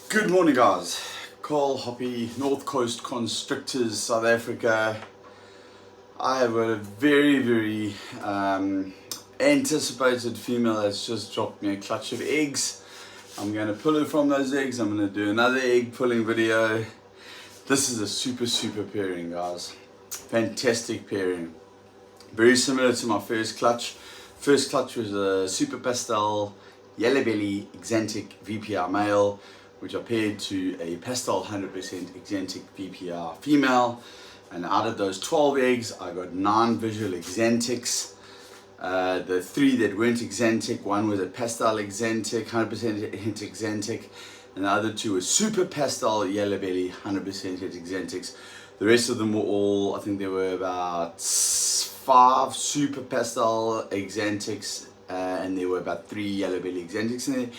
Good morning, guys. Carl Hoppy, North Coast Constrictors, South Africa. I have a very anticipated female that's just dropped me a clutch of eggs. I'm going to pull her from those eggs. I'm going to do another egg pulling video. This is a super pairing, guys. Fantastic pairing. Very similar to my first clutch. First clutch was a Super Pastel Yellow Belly Exantic VPR male, which I paired to a Pastel 100% Exantic VPR female. And out of those 12 eggs, I got 9 visual Exantics. The 3 that weren't Exantic, one was a Pastel Exantic, 100% Exantic, and the other 2 were Super Pastel Yellow Belly, 100% Exantics. The rest of them were all, I think there were about 5 Super Pastel Exantics, and there were about 3 Yellow Belly Exantics in there.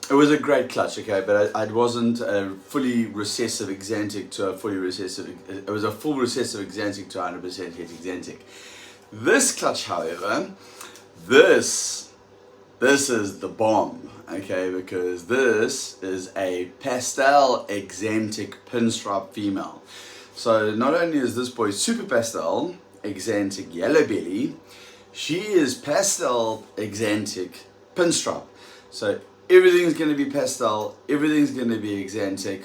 It was a great clutch, okay, but it wasn't a fully recessive Exantic to a fully recessive, it was a full recessive Exantic to 100% het Exantic. This clutch, however, this is the bomb, okay, because this is a Pastel Exantic pinstripe female. So not only is this boy Super Pastel Exantic Yellow Belly, she is Pastel Exantic pinstripe. So everything's going to be pastel, everything's going to be Exantic.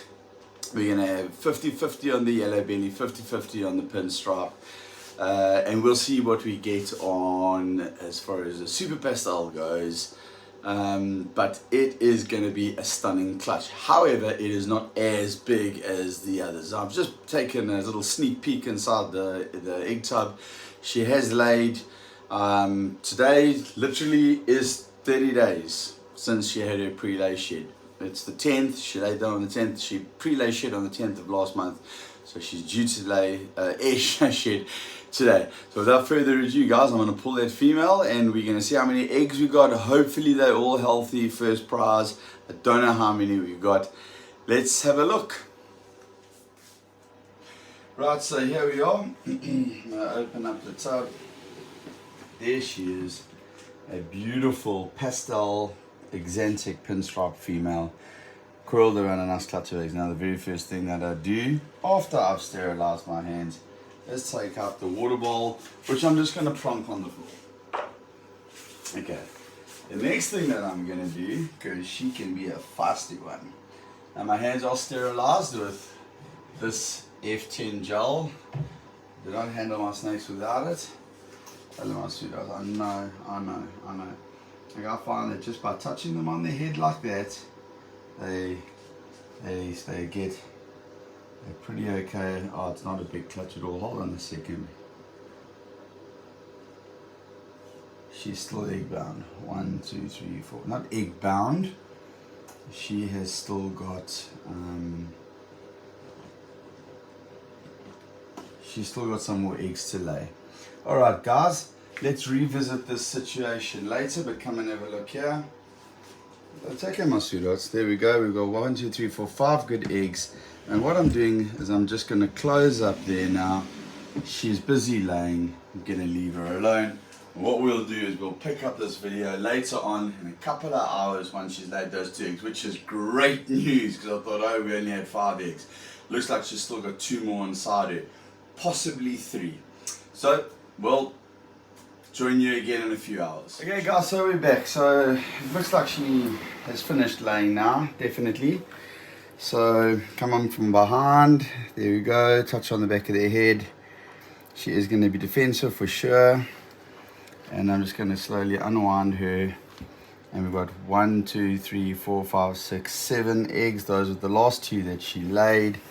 We're going to have 50-50 on the Yellow Belly, 50-50 on the pinstripe. And we'll see what we get on as far as the Super Pastel goes. But it is going to be a stunning clutch. However, it is not as big as the others. I've just taken a little sneak peek inside the egg tub. She has laid. Today literally is 30 days since she had her pre-lay shed. It's the 10th. She laid down on the 10th. She pre-lay shed on the 10th of last month. So she's due to lay egg shed today. So without further ado, guys, I'm going to pull that female and we're going to see how many eggs we got. Hopefully they're all healthy. First prize. I don't know how many we've got. Let's have a look. Right, so here we are. I'm going to open up the tub. There she is. A beautiful pastel Exantic pinstripe female, coiled around a nice clutch of eggs. Now the very first thing that I do after I've sterilized my hands is take out the water bowl, which I'm just going to plonk on the floor. Okay, the next thing that I'm going to do, because she can be a feisty one, now my hands are sterilized with this F10 gel. Do not handle my snakes without it. Hello my sweetheart, I know. Like I find that just by touching them on the head like that, they get pretty okay. Oh, it's not a big clutch at all. Hold on a second. She's still egg bound. 1, 2, 3, 4. Not egg bound. She has still got some more eggs to lay. All right, guys. Let's revisit this situation later, but come and have a look here. Let's take my sweethearts. There we go. We've got 1, 2, 3, 4, 5 good eggs. And what I'm doing is I'm just going to close up there now. She's busy laying. I'm going to leave her alone. And what we'll do is we'll pick up this video later on in a couple of hours once she's laid those 2 eggs, which is great news because I thought, oh, we only had 5 eggs. Looks like she's still got 2 more inside her, possibly 3. So, well, join you again in a few hours. Okay guys, so we're back. So it looks like she has finished laying now, definitely. So come on from behind, there we go, touch on the back of their head. She is going to be defensive for sure. And I'm just going to slowly unwind her. And we've got 1, 2, 3, 4, 5, 6, 7 eggs. Those are the last 2 that she laid.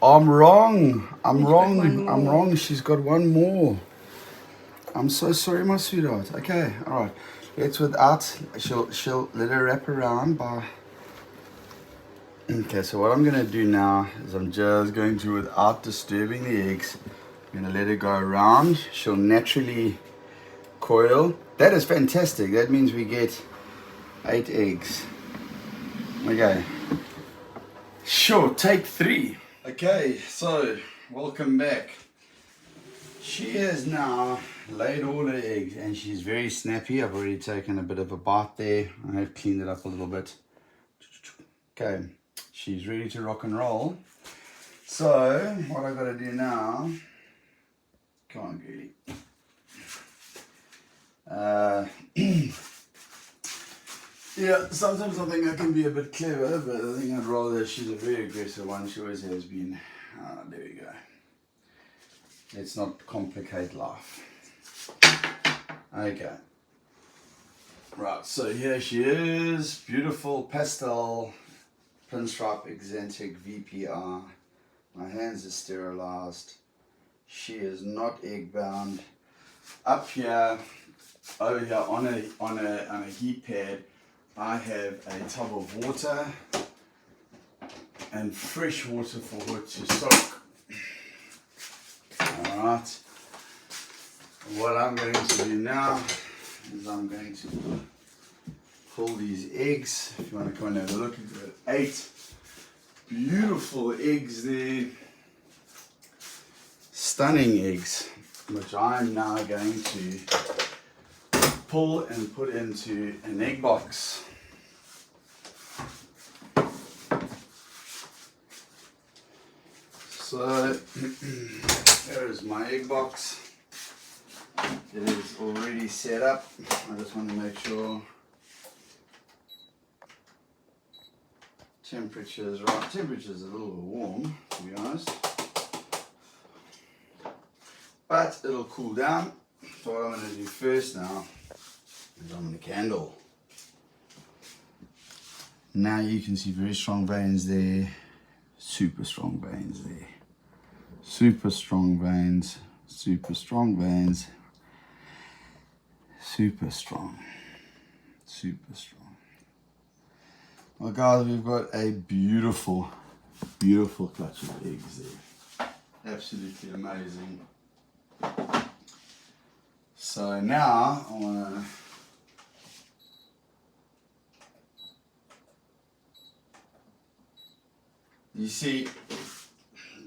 I'm wrong. I'm wrong. She's got 1 more. I'm so sorry, my sweetheart. Okay, all right. It's without. She'll let her wrap around by. Okay, so what I'm gonna do now is I'm just going to, without disturbing the eggs, I'm gonna let her go around. She'll naturally coil. That is fantastic. That means we get 8 eggs. Okay. Sure. Take 3. Okay, so welcome back. She has now laid all her eggs and she's very snappy. I've already taken a bit of a bite there. I have cleaned it up a little bit. Okay, She's ready to rock and roll. So what I got to do now, come on Goody. Yeah, sometimes I think I can be a bit clever, but I think I'd rather, she's a very aggressive one, she always has been. There we go. Let's not complicate life. Okay. Right, so here she is, beautiful pastel pinstripe exentic VPR. My hands are sterilized. She is egg bound. Up here, over here on a heat pad, I have a tub of water and fresh water for her to soak. Alright. What I'm going to do now is I'm going to pull these eggs. If you want to come and have a look, we've got 8 beautiful eggs there. Stunning eggs, which I'm now going to pull and put into an egg box. So here is my egg box. It is already set up. I just want to make sure temperature is right. Temperature is a little bit warm, to be honest, but it'll cool down. So what I'm going to do first now is I'm going to candle. Now you can see very strong veins there, super strong veins there, super strong veins, super strong veins, super strong, super strong. Well guys, we've got a beautiful, beautiful clutch of eggs there. Absolutely amazing. So now I want to you see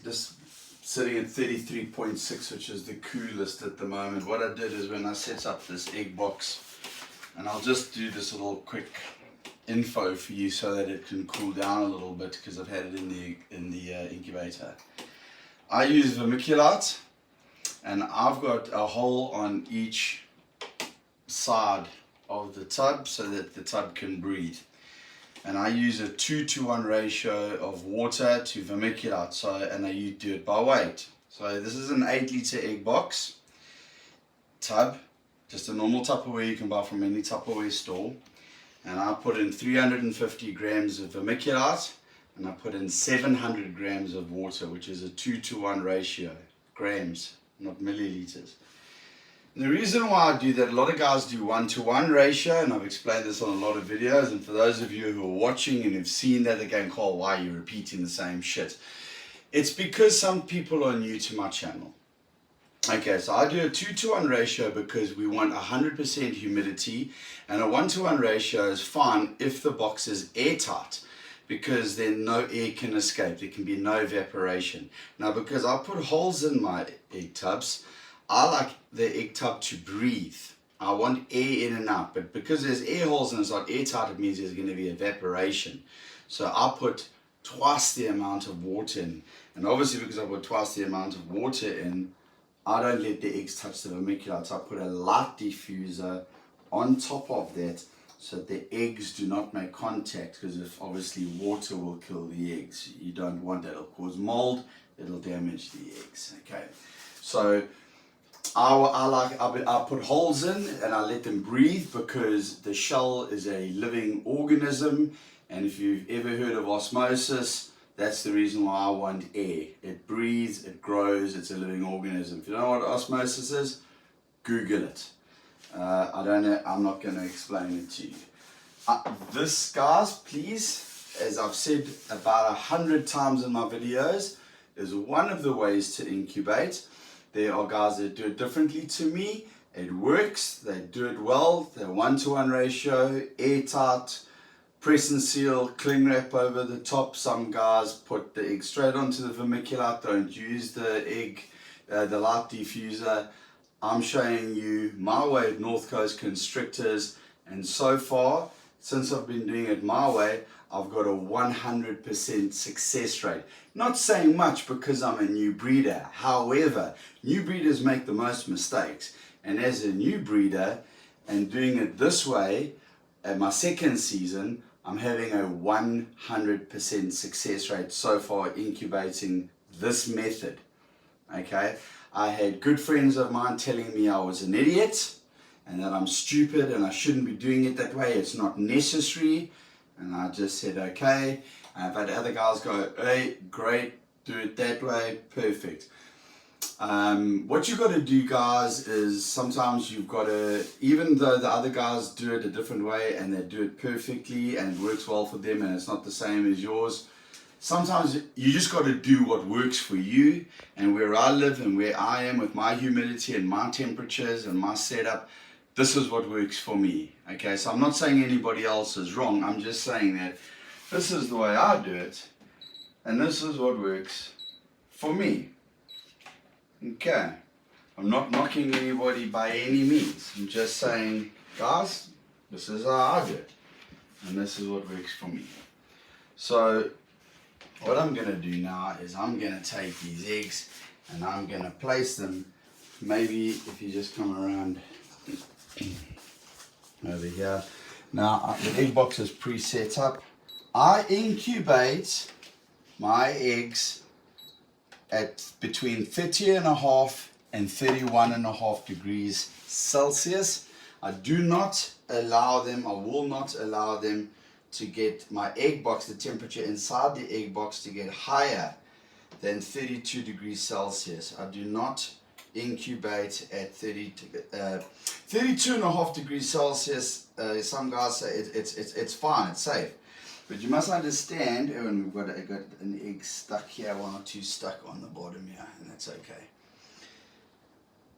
this sitting at 33.6, which is the coolest at the moment. What I did is when I set up this egg box, and I'll just do this little quick info for you so that it can cool down a little bit because I've had it in the incubator. I use vermiculite, and I've got a hole on each side of the tub so that the tub can breathe. And I use a 2-to-1 ratio of water to vermiculite, so, and I do it by weight. So this is an 8-liter egg box tub, just a normal Tupperware you can buy from any Tupperware store. And I put in 350 grams of vermiculite, and I put in 700 grams of water, which is a 2-to-1 ratio, grams, not milliliters. And the reason why I do that, a lot of guys do 1-to-1 ratio, and I've explained this on a lot of videos, and for those of you who are watching and have seen that, they're going, Carl, why are you repeating the same shit? It's because some people are new to my channel. Okay, so I do a 2-to-1 ratio because we want 100% humidity, and a 1-to-1 ratio is fine if the box is airtight, because then no air can escape, there can be no evaporation. Now because I put holes in my egg tubs, I like the egg tub to breathe. I want air in and out, but because there's air holes and it's not airtight, it means there's going to be evaporation. So I put twice the amount of water in, and obviously because I put twice the amount of water in, I don't let the eggs touch the vermiculite. So I put a light diffuser on top of that so that the eggs do not make contact, because if obviously water will kill the eggs. You don't want that, it'll cause mold, it'll damage the eggs. Okay, so I put holes in and I let them breathe, because the shell is a living organism, and if you've ever heard of osmosis, that's the reason why I want air. It breathes, it grows, it's a living organism. If you don't know what osmosis is, Google it. I don't know, I'm not going to explain it to you. This, guys, please, as I've said about 100 times in my videos, is one of the ways to incubate. There are guys that do it differently to me. It works, they do it well, they're 1-to-1 ratio, airtight, press and seal, cling wrap over the top. Some guys put the egg straight onto the vermiculite, don't use the light diffuser. I'm showing you my way at North Coast Constrictors, and so far, since I've been doing it my way, I've got a 100% success rate. Not saying much because I'm a new breeder. However, new breeders make the most mistakes. And as a new breeder and doing it this way, at my second season, I'm having a 100% success rate so far incubating this method. Okay, I had good friends of mine telling me I was an idiot and that I'm stupid and I shouldn't be doing it that way. It's not necessary. And I just said, okay. I've had other guys go, hey, great, do it that way, perfect. What you've got to do, guys, is sometimes you've got to, even though the other guys do it a different way and they do it perfectly and it works well for them and it's not the same as yours, sometimes you just got to do what works for you. And where I live and where I am with my humidity and my temperatures and my setup, this is what works for me. Okay, so I'm not saying anybody else is wrong. I'm just saying that this is the way I do it and this is what works for me. Okay, I'm not knocking anybody by any means. I'm just saying, guys, this is how I do it and this is what works for me. So what I'm going to do now is I'm going to take these eggs and I'm going to place them, maybe if you just come around over here. Now the egg box is pre-set up. I incubate my eggs at between 30.5 and 31.5 degrees Celsius. I do not allow them, I will not allow them to get my egg box, the temperature inside the egg box, to get higher than 32 degrees Celsius. I do not incubate at 32.5 degrees Celsius. Some guys say it's fine, it's safe. But you must understand, and we've got an egg stuck here, one or two stuck on the bottom here, and that's okay.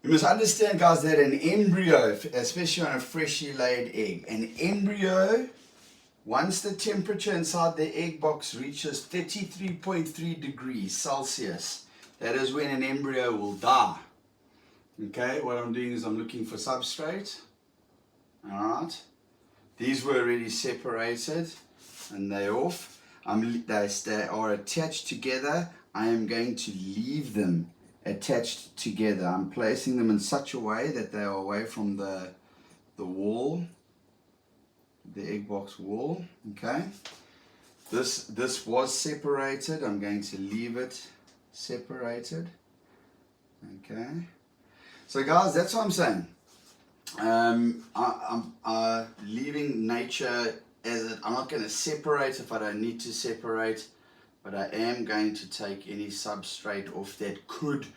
You must understand, guys, that an embryo, especially on a freshly laid egg, an embryo, once the temperature inside the egg box reaches 33.3 degrees Celsius, that is when an embryo will die. Okay, what I'm doing is I'm looking for substrate. Alright, these were already separated and they're off. They are attached together. I am going to leave them attached together. I'm placing them in such a way that they are away from the wall, the egg box wall. Okay, this was separated. I'm going to leave it separated. Okay, so guys, that's what I'm saying. I'm leaving nature as it. I'm not going to separate if I don't need to separate, but I am going to take any substrate off that could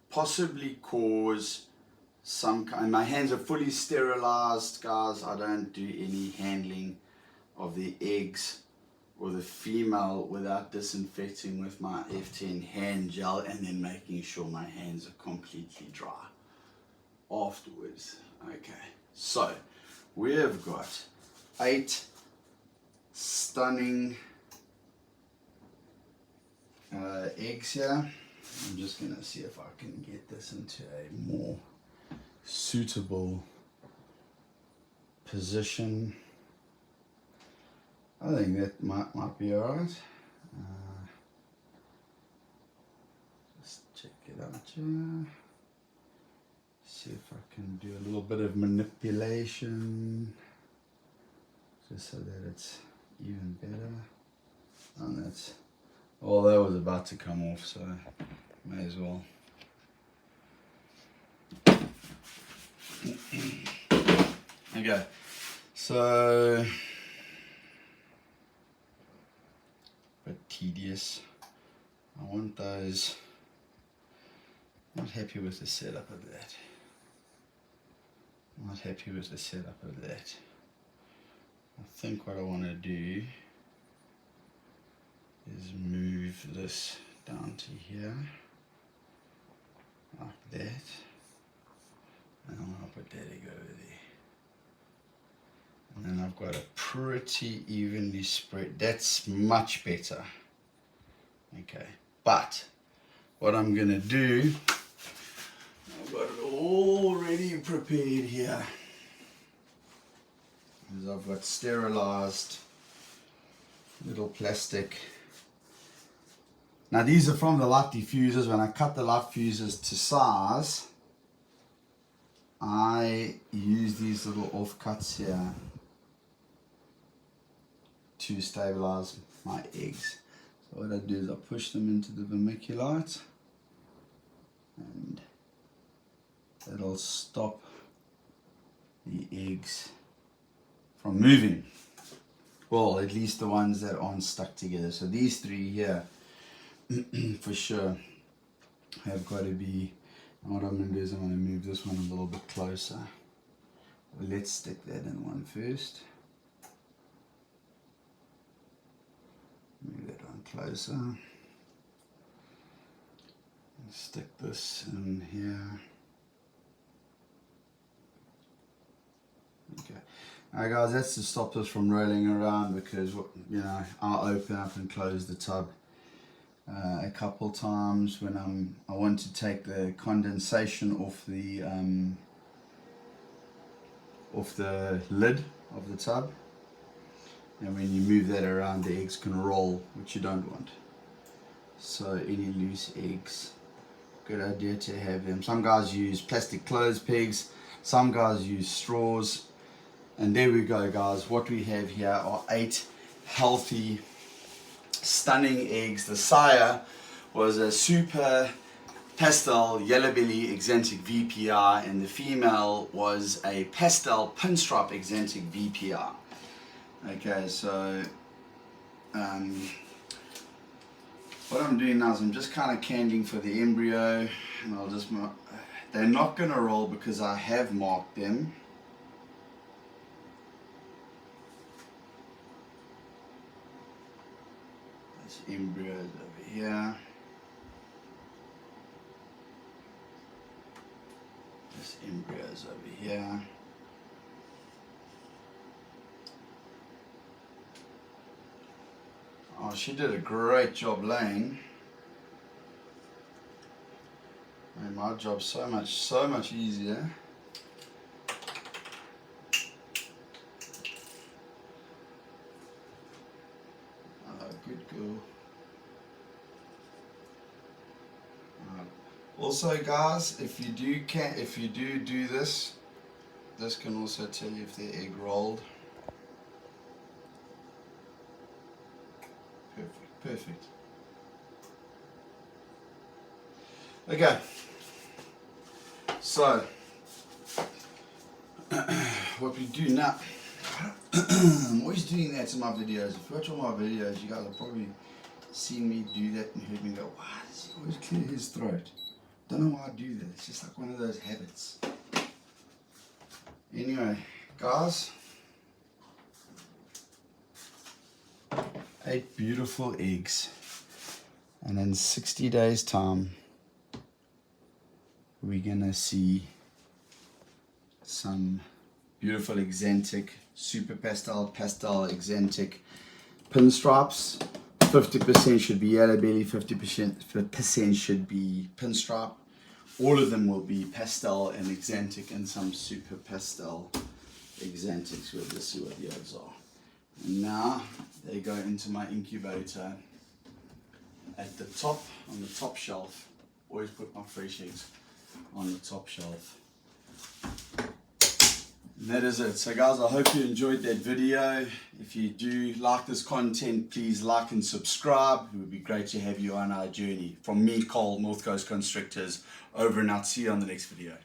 possibly cause some kind. My hands are fully sterilized, guys. I don't do any handling of the eggs or the female without disinfecting with my F10 hand gel and then making sure my hands are completely dry afterwards. Okay, so we have got 8 stunning eggs here. I'm just gonna see if I can get this into a more suitable position. I think that might be alright. Just check it out here. See if I can do a little bit of manipulation just so that it's even better. And that's, well, that was about to come off, so may as well. Okay, so but tedious. I want those. Not happy with the setup of that. Not happy with the setup of that. I think what I want to do is move this down to here, like that, and I'm going to put that egg over there. And then I've got a pretty evenly spread. That's much better. Okay, but what I'm going to do, I've got it already prepared here, is I've got sterilized little plastic. Now these are from the light diffusers. When I cut the light diffusers to size, I use these little offcuts here to stabilize my eggs. So what I do is I push them into the vermiculite, and it'll stop the eggs from moving. Well, at least the ones that aren't stuck together. So these three here for sure have got to be. And what I'm going to do is I'm going to move this one a little bit closer. Well, let's stick that in one first. Move that one closer. And stick this in here. Okay. Alright guys, that's to stop this from rolling around, because you know, I'll open up and close the tub a couple times when I want to take the condensation off the lid of the tub, and when you move that around, the eggs can roll, which you don't want. So any loose eggs, good idea to have them. Some guys use plastic clothes pegs, some guys use straws. And there we go guys, what we have here are 8 healthy, stunning eggs. The sire was a super pastel yellow belly exentic VPR, and the female was a pastel pinstripe exentic VPR. Okay, so what I'm doing now is I'm just kind of candling for the embryo, and I'll just mark. They're not going to roll because I have marked them. Embryos over here. This embryos over here. Oh, she did a great job laying. Made my job so much easier. Good girl. Also guys, if you do this can also tell you if the egg rolled. Perfect. Okay, so what we do now, I'm always doing that in my videos. If you watch all my videos, you guys have probably seen me do that and heard me go, why does he always clear his throat? Don't know why I do that, it's just like one of those habits. Anyway, guys, 8 beautiful eggs, and in 60 days time we're gonna see some beautiful exentic, super pastel exentic pinstripes. 50% should be yellow belly, 50% should be pinstripe. All of them will be pastel and exentic, and some super pastel exentics. We'll just see what the odds are. And now they go into my incubator at the top, on the top shelf. Always put my fresh eggs on the top shelf. And that is it. So guys, I hope you enjoyed that video. If you do like this content, please like and subscribe. It would be great to have you on our journey. From me, Cole, North Coast Constrictors, over and out. See you on the next video.